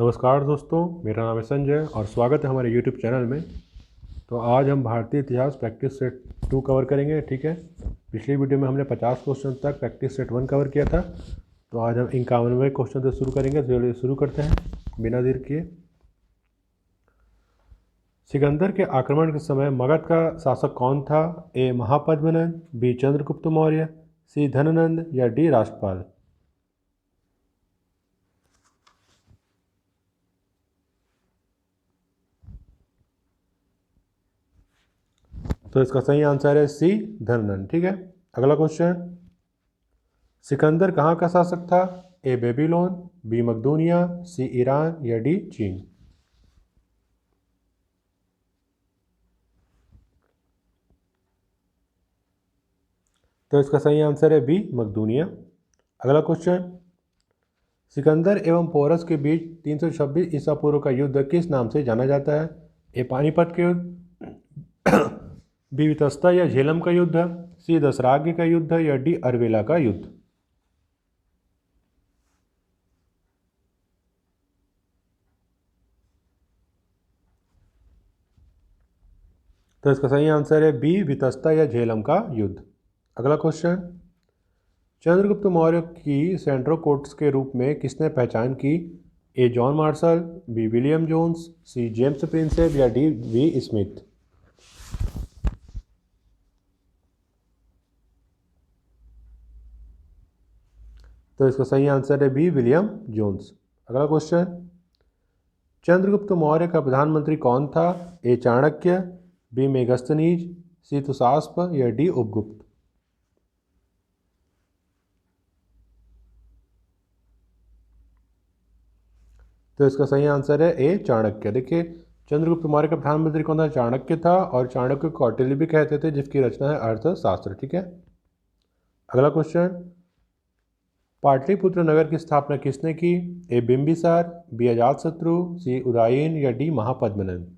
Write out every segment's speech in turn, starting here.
नमस्कार दोस्तों, मेरा नाम है संजय और स्वागत है हमारे YouTube चैनल में। तो आज हम भारतीय इतिहास प्रैक्टिस सेट 2 कवर करेंगे। ठीक है, पिछली वीडियो में हमने 50 क्वेश्चन तक प्रैक्टिस सेट 1 कवर किया था। तो आज हम 51वें क्वेश्चन से शुरू करेंगे। चलिए शुरू करते हैं बिना देर किए। सिकंदर के आक्रमण के समय मगध का शासक कौन था? ए महापद्मनंद, बी चंद्रगुप्त मौर्य, सी धननंद या डी राष्ट्रपाल। तो इसका सही आंसर है सी धननंद। ठीक है, अगला क्वेश्चन। सिकंदर कहाँ का शासक था? ए बेबीलोन, बी मकदूनिया, सी ईरान या डी चीन। तो इसका सही आंसर है बी मकदूनिया। अगला क्वेश्चन। सिकंदर एवं पोरस के बीच 326 ईसा पूर्व का युद्ध किस नाम से जाना जाता है? ए पानीपत के युद्ध, बी वितस्ता या झेलम का युद्ध, सी दसराग्य का युद्ध या डी अरवेला का युद्ध। तो इसका सही आंसर है बी वितस्ता या झेलम का युद्ध। अगला क्वेश्चन। चंद्रगुप्त मौर्य की सेंट्रो कोट्स के रूप में किसने पहचान की? A John Marshall, B William Jones, C James Prinsep या डी वी स्मिथ। तो इसका सही आंसर है बी विलियम जोन्स। अगला क्वेश्चन। चंद्रगुप्त मौर्य का प्रधानमंत्री कौन था? A Chanakya, B Megasthenes, C Tushaspa या डी उपगुप्त। तो इसका सही आंसर है ए चाणक्य। देखिए, चंद्रगुप्त मौर्य का प्रधानमंत्री कौन था? चाणक्य था, और चाणक्य को कौटिल्य भी कहते थे, जिसकी रचना है अर्थशास्त्र। ठीक है, अगला क्वेश्चन। पाटलिपुत्र नगर की स्थापना किसने की? ए बिंबिसार, बी अजातशत्रु, सी उदयन या डी महापद्मनंद।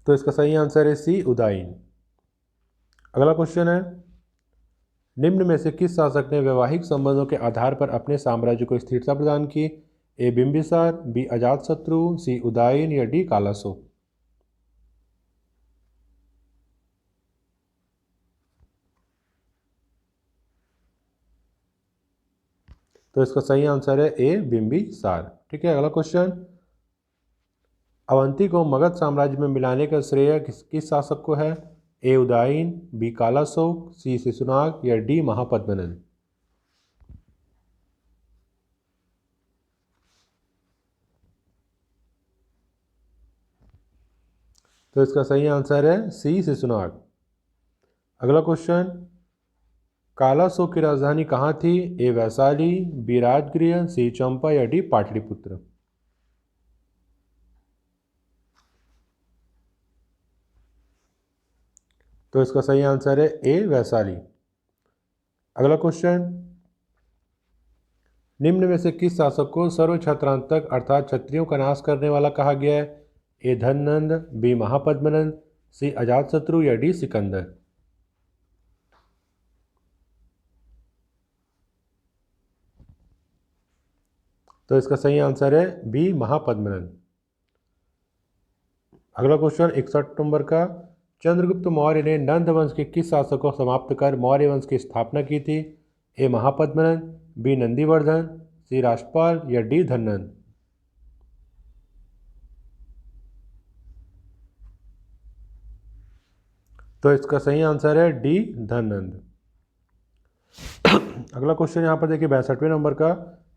तो इसका सही आंसर है सी उदयन। अगला क्वेश्चन है। निम्न में से किस शासक ने वैवाहिक संबंधों के आधार पर अपने साम्राज्य को स्थिरता प्रदान की? ए बिंबिसार, बी अजातशत्रु, सी उदयन या डी कालाशोक। तो इसका सही आंसर है ए बिंबिसार। ठीक है, अगला क्वेश्चन। अवंती को मगध साम्राज्य में मिलाने का श्रेय किस शासक को है? ए उदयन, बी कालाशोक, सी शिशुनाग या डी महापद्मनंद। तो इसका सही आंसर है सी शिशुनाग। अगला क्वेश्चन। कालाशोक की राजधानी कहाँ थी? ए वैशाली, बी राजगृह, सी चंपा या डी पाटलिपुत्र। तो इसका सही आंसर है ए वैशाली। अगला क्वेश्चन। निम्न में से किस शासक को सर्वछत्रांतक अर्थात क्षत्रियों का नाश करने वाला कहा गया है? ए धननंद, बी महापद्मनंद, सी अजातशत्रु या डी सिकंदर। तो इसका सही आंसर है बी महापद्मनंद। अगला क्वेश्चन 61 नंबर का। चंद्रगुप्त मौर्य ने नंद वंश के किस शासक को समाप्त कर मौर्य वंश की स्थापना की थी? ए महापद्मनंद, बी नंदीवर्धन, सी राष्ट्रपाल या डी धननंद। तो इसका सही आंसर है डी धननंद। अगला क्वेश्चन यहाँ पर देखिए 62वें नंबर का।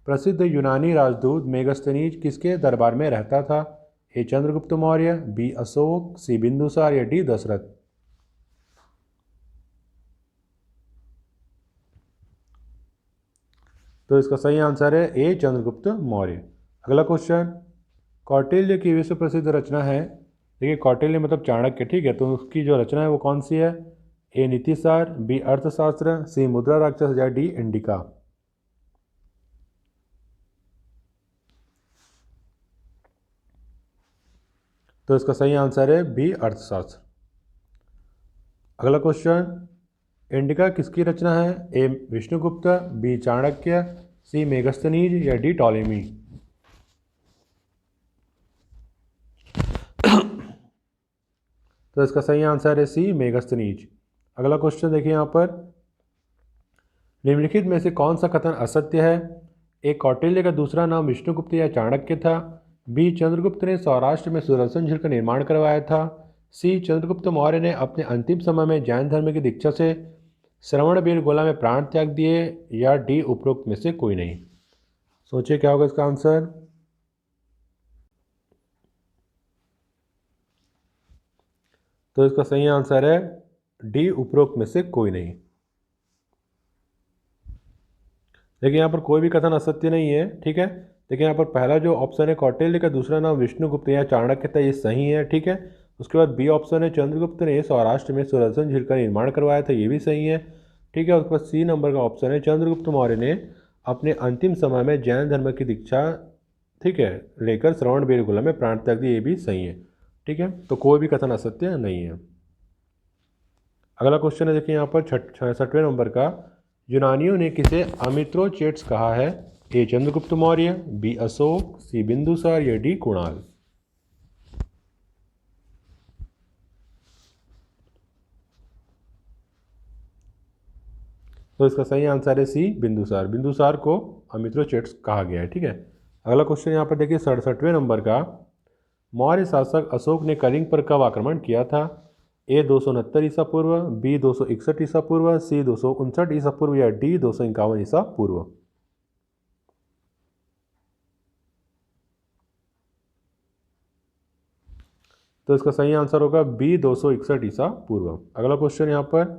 प्रसिद्ध यूनानी राजदूत मेगस्थनीज किसके दरबार में रहता था? ए चंद्रगुप्त मौर्य, बी अशोक, सी बिंदुसार या डी दशरथ। तो इसका सही आंसर है ए चंद्रगुप्त मौर्य। अगला क्वेश्चन। कौटिल्य की विश्व प्रसिद्ध रचना है, देखिए कौटिल्य मतलब चाणक्य। ठीक है, तो उसकी जो रचना है वो कौन सी है? ए नीतिसार, बी अर्थशास्त्र, सी मुद्रा राक्षस या डी इंडिका। तो इसका सही आंसर है बी अर्थशास्त्र। अगला क्वेश्चन। इंडिका किसकी रचना है? ए विष्णुगुप्त, बी चाणक्य, सी मेगस्थनीज या डी टॉलेमी। तो इसका सही आंसर है सी मेगस्थनीज। अगला क्वेश्चन देखिए यहाँ पर, निम्नलिखित में से कौन सा कथन असत्य है? ए कौटिल्य का दूसरा नाम विष्णुगुप्त या चाणक्य था, बी चंद्रगुप्त ने सौराष्ट्र में सुदर्शन झील का निर्माण करवाया था, सी चंद्रगुप्त मौर्य ने अपने अंतिम समय में जैन धर्म की दीक्षा से श्रवणबेलगोला में प्राण त्याग दिए, या डी उपरोक्त में से कोई नहीं। सोचिए क्या होगा इसका आंसर। तो इसका सही आंसर है डी उपरोक्त में से कोई नहीं। देखिए यहाँ पर कोई भी कथन असत्य नहीं है, ठीक है। देखिए यहाँ पर पहला जो ऑप्शन है कौटिल्य का दूसरा नाम विष्णुगुप्त या चाणक्य था, ये सही है, ठीक है। उसके बाद बी ऑप्शन है चंद्रगुप्त ने सौराष्ट्र में सुदर्शन झील का निर्माण करवाया था, ये भी सही है, ठीक है। उसके बाद सी नंबर का ऑप्शन है चंद्रगुप्त मौर्य ने अपने अंतिम समय में जैन धर्म की दीक्षा, ठीक है, लेकर श्रवणबेलगोला में प्राण त्याग दिए, ये भी सही है, ठीक है। तो कोई भी कथन असत्य नहीं है। अगला क्वेश्चन है देखिए यहाँ पर 66वें नंबर का, यूनानियों ने किसे अमित्रोचेट्स कहा है? ए चंद्रगुप्त मौर्य, बी अशोक, सी बिंदुसार या डी कुणाल। तो इसका सही आंसर है सी बिंदुसार। बिंदुसार को अमित्रोचेट्स कहा गया है, ठीक है। अगला क्वेश्चन यहाँ पर देखिए 67वें नंबर का, मौर्य शासक अशोक ने कलिंग पर कब आक्रमण किया था? ए 269 ईसा पूर्व, बी 261 ईसा पूर्व, सी 259 ईसा पूर्व या डी 251 ईसा पूर्व। तो इसका सही आंसर होगा बी 261 ईसा पूर्व। अगला क्वेश्चन यहाँ पर,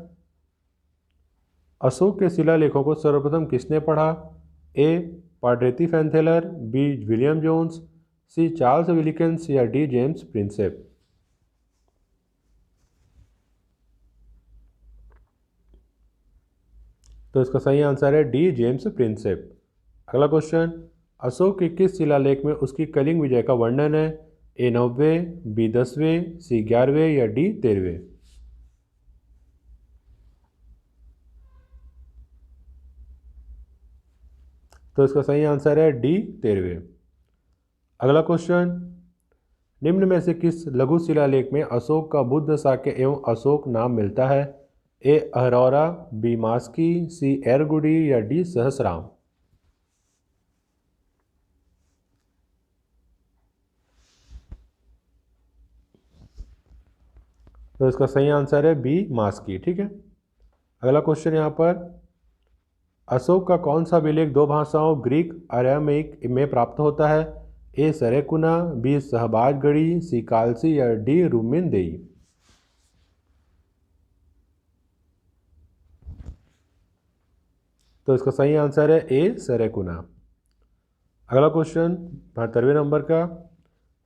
अशोक के शिलालेखों को सर्वप्रथम किसने पढ़ा? A Padre Tieffenthaler, B William Jones, C Charles Wilkins या डी जेम्स प्रिंसेप। तो इसका सही आंसर है डी जेम्स प्रिंसेप। अगला क्वेश्चन, अशोक के किस शिलालेख में उसकी कलिंग विजय का वर्णन है? ए 9वें, बी 10वें, सी 11वें या डी 13वें। तो इसका सही आंसर है डी 13वें। अगला क्वेश्चन, निम्न में से किस लघु शिलालेख में अशोक का बुद्ध शाक्य एवं अशोक नाम मिलता है? ए अहरौरा, बी मास्की, सी एरगुडी या डी सहसराम। तो इसका सही आंसर है बी मास्की, ठीक है। अगला क्वेश्चन यहाँ पर, अशोक का कौन सा विलेख दो भाषाओं ग्रीक अरामीक में प्राप्त होता है? ए सरेकुना, बी सहबाजगढ़ी, सी कालसी या डी रुमिनदेई। तो इसका सही आंसर है ए सरेकुना। अगला क्वेश्चन 72वें नंबर का,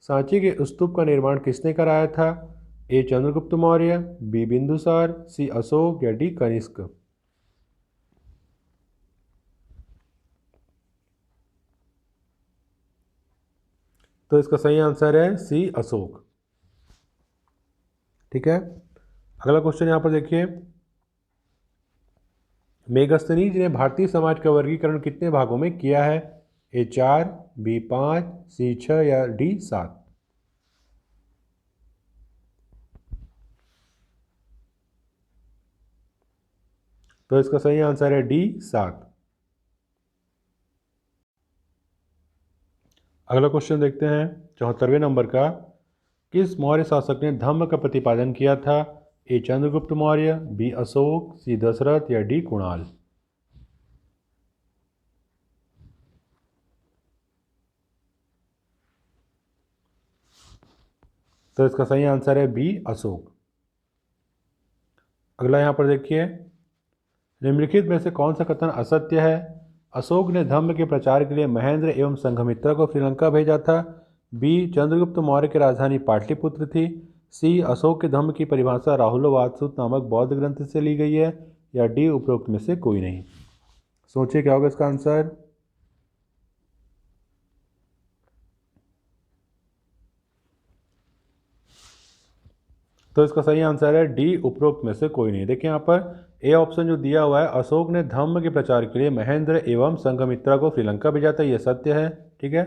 सांची के स्तूप का निर्माण किसने कराया था? ए चंद्रगुप्त मौर्य, बी बिंदुसार, सी अशोक या डी कनिष्क। तो इसका सही आंसर है सी अशोक, ठीक है। अगला क्वेश्चन यहाँ पर देखिए, मेगस्थनीज ने भारतीय समाज का वर्गीकरण कितने भागों में किया है? ए 4, बी 5, सी 6 या डी 7। तो इसका सही आंसर है डी 7। अगला क्वेश्चन देखते हैं 74वें नंबर का, किस मौर्य शासक ने धम्म का प्रतिपादन किया था? ए चंद्रगुप्त मौर्य, बी अशोक, सी दशरथ या डी कुणाल। तो इसका सही आंसर है बी अशोक। अगला यहाँ पर देखिए, निम्नलिखित में से कौन सा कथन असत्य है? अशोक ने धम्म के प्रचार के लिए महेंद्र एवं संघमित्रा को श्रीलंका भेजा था, बी चंद्रगुप्त मौर्य की राजधानी पाटलिपुत्र थी, सी अशोक के धम्म की परिभाषा राहुलोवादसूत नामक बौद्ध ग्रंथ से ली गई है, या डी उपरोक्त में से कोई नहीं। सोचिए क्या होगा इसका आंसर। तो इसका सही आंसर है डी, उपरोक्त में से कोई नहीं। देखिए यहाँ पर ए ऑप्शन जो दिया हुआ है, अशोक ने धम्म के प्रचार के लिए महेंद्र एवं संघमित्रा को श्रीलंका भेजा था, ये सत्य है। ठीक है।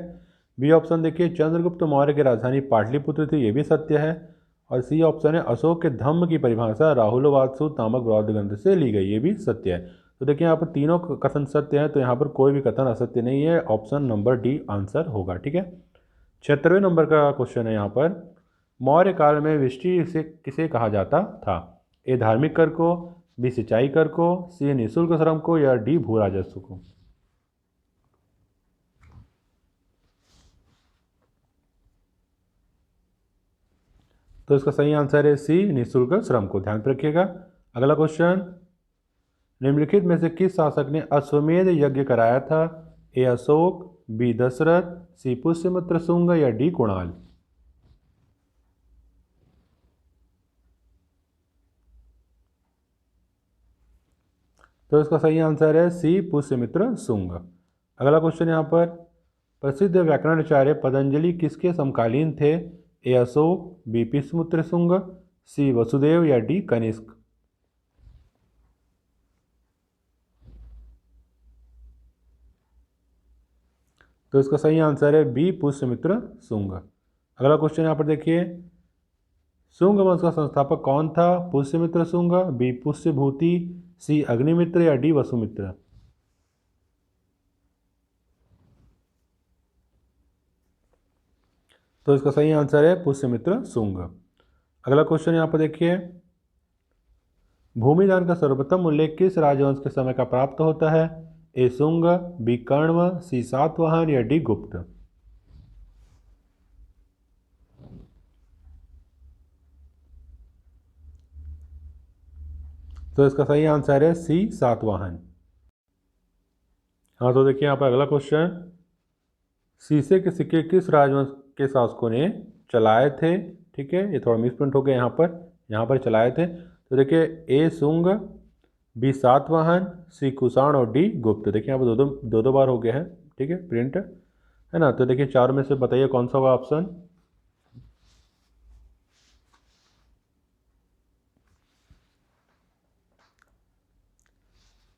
बी ऑप्शन देखिए, चंद्रगुप्त मौर्य की राजधानी पाटलिपुत्र थी, ये भी सत्य है। और सी ऑप्शन है, अशोक के धम्म की परिभाषा राहुलवादसूत नामक बौद्ध ग्रंथ से ली गई, ये भी सत्य है। तो देखिए यहाँ पर तीनों कथन सत्य है, तो यहाँ पर कोई भी कथन असत्य नहीं है। ऑप्शन नंबर डी आंसर होगा। ठीक है। 76वें नंबर का क्वेश्चन है यहाँ पर, मौर्य काल में वृष्टि से किसे कहा जाता था? ए धार्मिक कर को, बी सिंचाई कर को, सी निःशुल्क श्रम को, या डी भू राजस्व को। तो इसका सही आंसर है सी, निःशुल्क श्रम को। ध्यान रखिएगा। अगला क्वेश्चन, निम्नलिखित में से किस शासक ने अश्वमेध यज्ञ कराया था? ए अशोक, बी दशरथ, सी पुष्यमित्र शुंग, या डी कुणाल। तो इसका सही आंसर है सी, पुष्यमित्र शुंग। अगला क्वेश्चन यहाँ पर, प्रसिद्ध व्याकरणाचार्य पतंजलि किसके समकालीन थे? ए अशोक, बी पुष्यमित्र शुंग, सी वसुदेव, या डी कनिष्क। तो इसका सही आंसर है बी, पुष्यमित्र शुंग। अगला क्वेश्चन यहाँ पर देखिए, शुंग वंश का संस्थापक कौन था? पुष्यमित्र शुंग, बी पुष्यभूति, सी अग्निमित्र, या डी वसुमित्र। तो इसका सही आंसर है पुष्यमित्र शुंग। अगला क्वेश्चन यहाँ पर देखिए, भूमिदान का सर्वप्रथम उल्लेख किस राजवंश के समय का प्राप्त होता है? ए शुंग, बी कण्व, सी सातवाहन, या डी गुप्त। तो इसका सही आंसर है सी, सातवाहन। हाँ, तो देखिए यहाँ पर अगला क्वेश्चन, शीशे के सिक्के किस राजवंश के शासकों ने चलाए थे? ठीक है, ये थोड़ा मिसप्रिंट हो गया यहाँ पर चलाए थे। तो देखिए, ए शुंग, बी सातवाहन, सी कुषाण, और डी गुप्त। देखिए यहाँ पर दो दो बार हो गया है। ठीक है, प्रिंट है ना। तो देखिए चार में से बताइए कौन सा होगा ऑप्शन।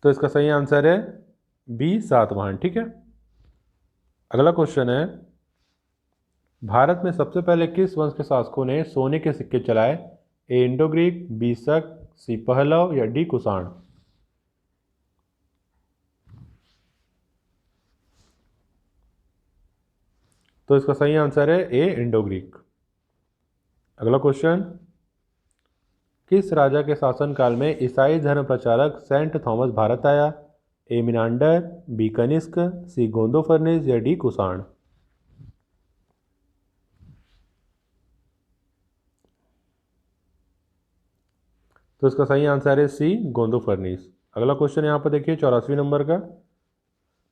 तो इसका सही आंसर है बी, सातवाहन। ठीक है। अगला क्वेश्चन है, भारत में सबसे पहले किस वंश के शासकों ने सोने के सिक्के चलाए? ए इंडो ग्रीक, बी शक, सी पहलव, या डी कुषाण। तो इसका सही आंसर है ए, इंडो ग्रीक। अगला क्वेश्चन, किस राजा के शासनकाल में ईसाई धर्म प्रचारक सेंट थॉमस भारत आया? ए मिनांडर, बी कनिष्क, सी गोंदोफर्निस, या डी कुषाण। तो इसका सही आंसर है सी, गोंदोफर्निस। अगला क्वेश्चन यहाँ पर देखिए 84वें नंबर का,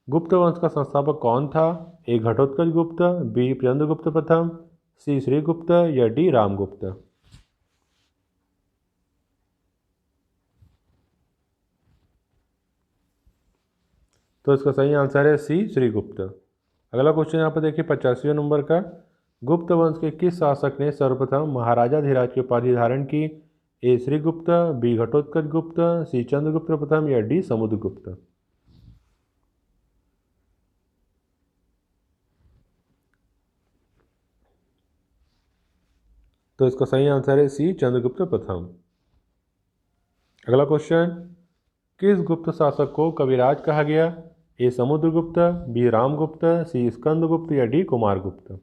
गुप्त वंश का संस्थापक कौन था? ए घटोत्कच गुप्त, बी चंद्रगुप्त प्रथम, सी श्रीगुप्त, या डी रामगुप्त। तो इसका सही आंसर है सी, श्रीगुप्त। अगला क्वेश्चन यहाँ पर देखिए 85वें नंबर का, गुप्त वंश के किस शासक ने सर्वप्रथम महाराजा धीराज की उपाधि धारण की? ए श्रीगुप्त, बी घटोत्कच गुप्त, सी चंद्रगुप्त प्रथम, या डी समुद्रगुप्त। तो इसका सही आंसर है सी, चंद्रगुप्त प्रथम। अगला क्वेश्चन, किस गुप्त शासक को कविराज कहा गया? ए समुद्रगुप्त, बी रामगुप्त, सी स्कंदगुप्त, या डी कुमारगुप्त।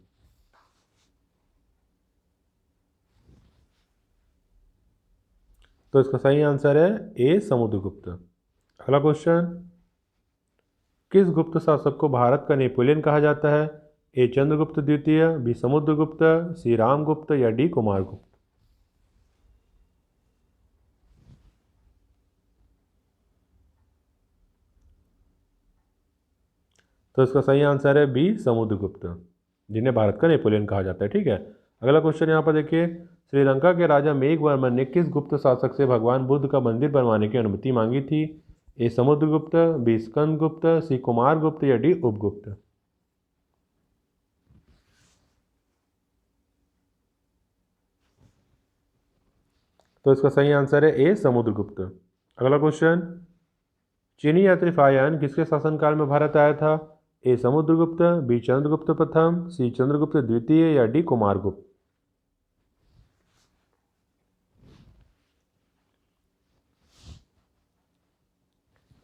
तो इसका सही आंसर है ए, समुद्रगुप्त। अगला क्वेश्चन, किस गुप्त शासक को भारत का नेपोलियन कहा जाता है? ए चंद्रगुप्त द्वितीय, बी समुद्रगुप्त, सी रामगुप्त, या डी कुमारगुप्त। तो इसका सही आंसर है बी, समुद्रगुप्त, जिन्हें भारत का नेपोलियन कहा जाता है। ठीक है। अगला क्वेश्चन यहाँ पर देखिए, श्रीलंका के राजा मेघवर्मन ने किस गुप्त शासक से भगवान बुद्ध का मंदिर बनवाने की अनुमति मांगी थी? ए समुद्रगुप्त, बी स्कंदगुप्त, सी कुमारगुप्त, या डी उपगुप्त। तो इसका सही आंसर है ए समुद्रगुप्त। अगला क्वेश्चन, चीनी यात्री फायान किसके शासनकाल में भारत आया था? ए समुद्रगुप्त, बी चंद्रगुप्त प्रथम, सी चंद्रगुप्त द्वितीय या डी कुमारगुप्त।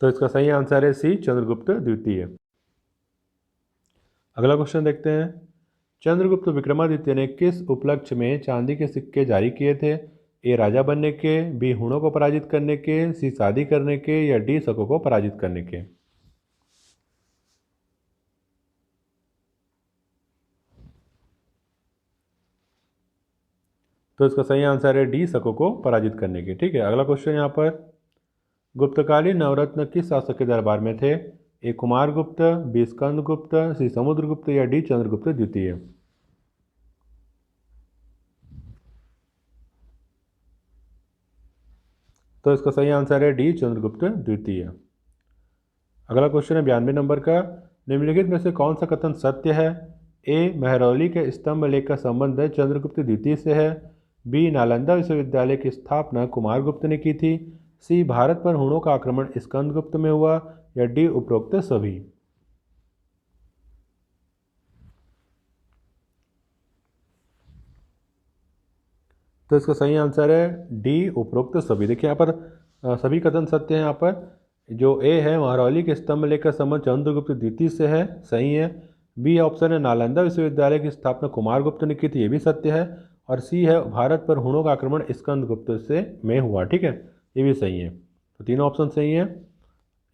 तो इसका सही आंसर है सी चंद्रगुप्त द्वितीय। अगला क्वेश्चन देखते हैं, चंद्रगुप्त विक्रमादित्य ने किस उपलक्ष्य में चांदी के सिक्के जारी किए थे? ए राजा बनने के, बी हुणों को पराजित करने के, सी शादी करने के या डी शकों को पराजित करने के। तो इसका सही आंसर है डी शकों को पराजित करने के। ठीक है, अगला क्वेश्चन यहाँ पर, गुप्तकालीन नवरत्न किस शासक के दरबार में थे? ए कुमारगुप्त, बी स्कंदगुप्त, सी समुद्रगुप्त या डी चंद्रगुप्त द्वितीय। तो इसका सही आंसर है डी चंद्रगुप्त द्वितीय। अगला क्वेश्चन है 92 नंबर का, निम्नलिखित में से कौन सा कथन सत्य है? ए महरौली के स्तंभ लेख का संबंध चंद्रगुप्त द्वितीय से है, बी नालंदा विश्वविद्यालय की स्थापना कुमारगुप्त ने की थी, सी भारत पर हुणों का आक्रमण स्कंदगुप्त में हुआ या डी उपरोक्त सभी। तो इसका सही आंसर है डी उपरोक्त सभी। देखिए यहाँ पर सभी कथन सत्य हैं। यहाँ पर जो ए है महरौली के स्तंभ लेकर संबंध चंद्रगुप्त द्वितीय से है, सही है। बी ऑप्शन है नालंदा विश्वविद्यालय की स्थापना कुमारगुप्त ने की थी, ये भी सत्य है। और सी है भारत पर हुणों का आक्रमण स्कंदगुप्त से में हुआ, ठीक है, ये भी सही है। तो तीनों ऑप्शन सही है।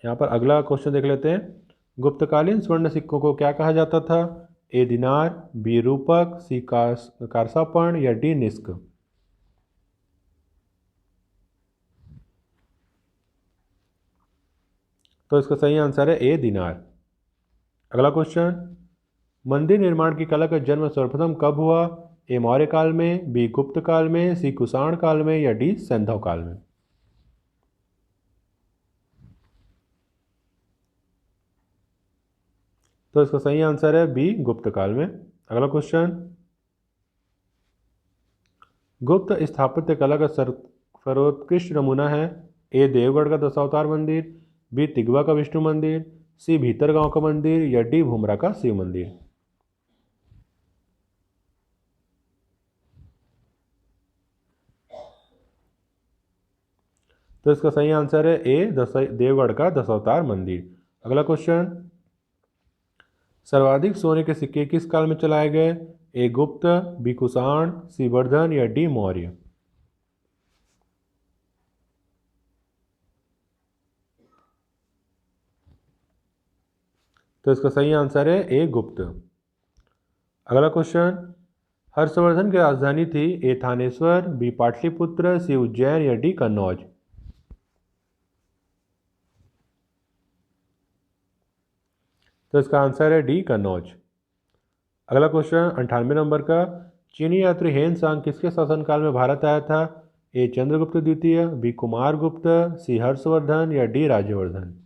यहाँ पर अगला क्वेश्चन देख लेते हैं, गुप्तकालीन स्वर्ण सिक्कों को क्या कहा जाता था? ए दिनार, बी रूपक, सी कारसापण या डी निष्क। तो इसका सही आंसर है ए दिनार। अगला क्वेश्चन, मंदिर निर्माण की कला का जन्म सर्वप्रथम कब हुआ? ए मौर्य काल में, बी गुप्त काल में, सी कुषाण काल में या डी सैंधव काल में। तो इसका सही आंसर है बी गुप्त काल में। अगला क्वेश्चन, गुप्त स्थापत्य कला का सर्वोत्कृष्ट नमूना है? ए देवगढ़ का दशावतार मंदिर, बी तिगवा का विष्णु मंदिर, सी भीतरगांव का मंदिर या डी भुमरा का शिव मंदिर। तो इसका सही आंसर है ए देवगढ़ का दशावतार मंदिर। अगला क्वेश्चन, सर्वाधिक सोने के सिक्के किस काल में चलाए गए? ए गुप्त, बी कुषाण, सी वर्धन या डी मौर्य। तो इसका सही आंसर है ए गुप्त। अगला क्वेश्चन, हर्षवर्धन की राजधानी थी? ए थानेश्वर, बी पाटलिपुत्र, सी उज्जैन या डी कन्नौज। तो इसका आंसर है डी कन्नौज। अगला क्वेश्चन 98 नंबर का, चीनी यात्री हेन सांग किसके शासनकाल में भारत आया था? ए चंद्रगुप्त द्वितीय, बी कुमारगुप्त, सी हर्षवर्धन या डी राज्यवर्धन।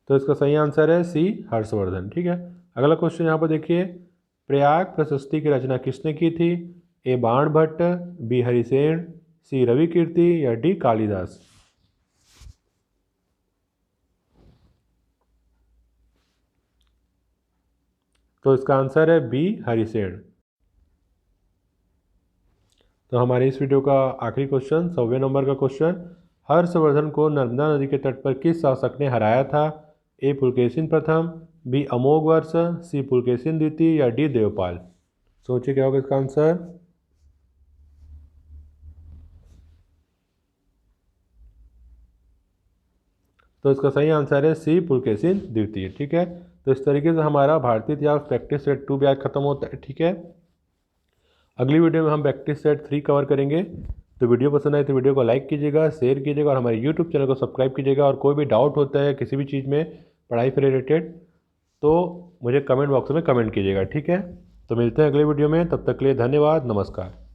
तो इसका सही आंसर है सी हर्षवर्धन, ठीक है। अगला क्वेश्चन यहाँ पर देखिए, प्रयाग प्रशस्ति की रचना किसने की थी? ए बाणभट्ट, बी हरिसेन, सी रवि कीर्ति या डी कालिदास। तो इसका आंसर है बी हरिसेन। तो हमारे इस वीडियो का आखिरी क्वेश्चन 100वें नंबर का क्वेश्चन, हर्षवर्धन को नर्मदा नदी के तट पर किस शासक ने हराया था? ए पुलकेशिन प्रथम, बी अमोघवर्ष, सी पुलकेशिन द्वितीय या डी देवपाल। सोचिए क्या होगा इसका आंसर। तो इसका सही आंसर है सी पुलकेशिन द्वितीय, ठीक है। तो इस तरीके से हमारा भारतीय इतिहास प्रैक्टिस सेट 2 भी आज खत्म होता है, ठीक है। अगली वीडियो में हम प्रैक्टिस सेट 3 कवर करेंगे। तो वीडियो पसंद आए तो वीडियो को लाइक कीजिएगा, शेयर कीजिएगा और हमारे यूट्यूब चैनल को सब्सक्राइब कीजिएगा। और कोई भी डाउट होता है किसी भी चीज़ में पढ़ाई से रिलेटेड तो मुझे कमेंट बॉक्स में कमेंट कीजिएगा, ठीक है। तो मिलते हैं अगले वीडियो में, तब तक के लिए धन्यवाद, नमस्कार।